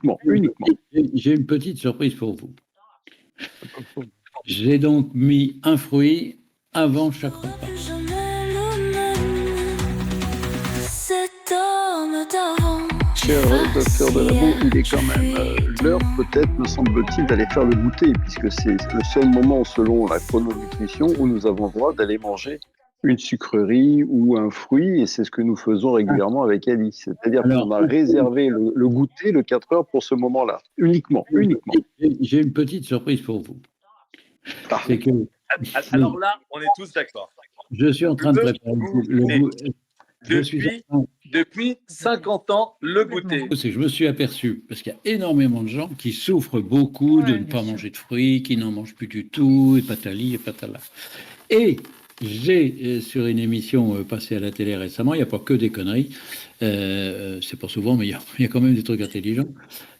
uniquement, uniquement. J'ai une petite surprise pour vous. J'ai donc mis un fruit avant chaque repas. Cher docteur Delamont, il est quand même l'heure, peut-être, me semble-t-il, d'aller faire le goûter, puisque c'est le seul moment, selon la chrononutrition, où nous avons le droit d'aller manger une sucrerie ou un fruit, et c'est ce que nous faisons régulièrement avec Alice. C'est-à-dire qu'on a réservé le goûter, le 4 heures, pour ce moment-là. Uniquement, uniquement. J'ai une petite surprise pour vous. Ah. C'est que alors là, on est tous d'accord. Je suis en train de préparer le goût. Depuis 50 ans, le goûter. Je me suis aperçu, parce qu'il y a énormément de gens qui souffrent beaucoup de ne pas manger de fruits, qui n'en mangent plus du tout, et patali, et patala. Et j'ai, sur une émission passée à la télé récemment, il n'y a pas que des conneries, c'est pas souvent, mais il y a quand même des trucs intelligents.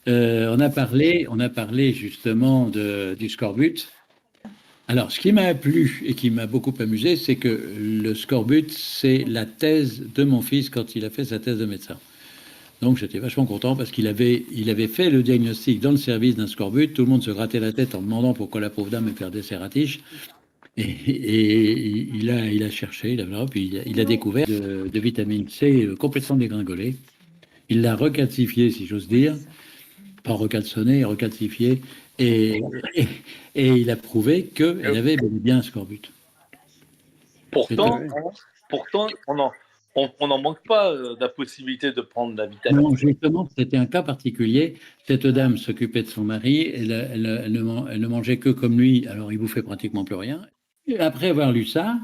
On a parlé justement du scorbut. Alors, ce qui m'a plu et qui m'a beaucoup amusé, c'est que le scorbut, c'est la thèse de mon fils quand il a fait sa thèse de médecin. Donc, j'étais vachement content parce qu'il avait fait le diagnostic dans le service d'un scorbut. Tout le monde se grattait la tête en demandant pourquoi la pauvre dame perdait ses ratiches. Et il a cherché, puis il a découvert de vitamine C complètement dégringolée. Il l'a recalcifié, si j'ose dire. Pas recalçonné, recalcifié. Et il a prouvé qu'elle avait bien un scorbut. Pourtant, on n'en manque pas de la possibilité de prendre la vitamine. Non, justement, c'était un cas particulier. Cette dame s'occupait de son mari, elle ne mangeait que comme lui, alors il bouffait pratiquement plus rien. Et après avoir lu ça,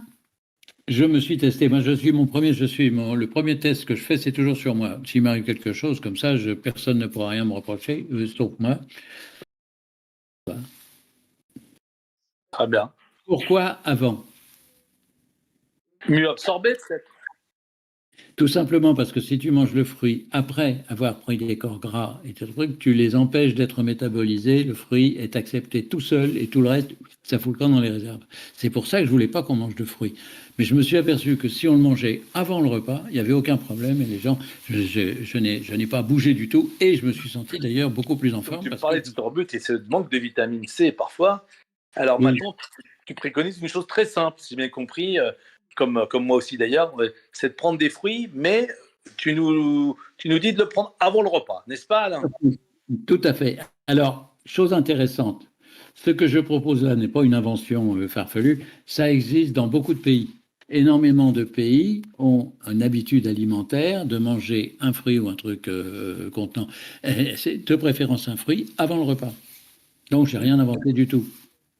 je me suis testé. Moi, le premier test que je fais, c'est toujours sur moi. S'il m'arrive quelque chose comme ça, personne ne pourra rien me reprocher, sauf moi. Très bien. Pourquoi avant? Mieux absorbé, peut-être. Tout simplement parce que si tu manges le fruit après avoir pris des corps gras et tout truc, tu les empêches d'être métabolisés, le fruit est accepté tout seul et tout le reste, ça fout le camp dans les réserves. C'est pour ça que je voulais pas qu'on mange de fruits. Mais je me suis aperçu que si on le mangeait avant le repas, il n'y avait aucun problème et les gens, je n'ai pas bougé du tout et je me suis senti d'ailleurs beaucoup plus en forme. Tu parlais de scorbut et ce manque de vitamine C parfois. Alors maintenant, tu préconises une chose très simple, si j'ai bien compris, comme moi aussi d'ailleurs, c'est de prendre des fruits, mais tu nous dis de le prendre avant le repas, n'est-ce pas, Alain? Tout à fait. Alors, chose intéressante, ce que je propose là n'est pas une invention farfelue, ça existe dans beaucoup de pays. Énormément de pays ont une habitude alimentaire de manger un fruit ou un truc contenant, de préférence un fruit, avant le repas. Donc, j'ai rien inventé du tout.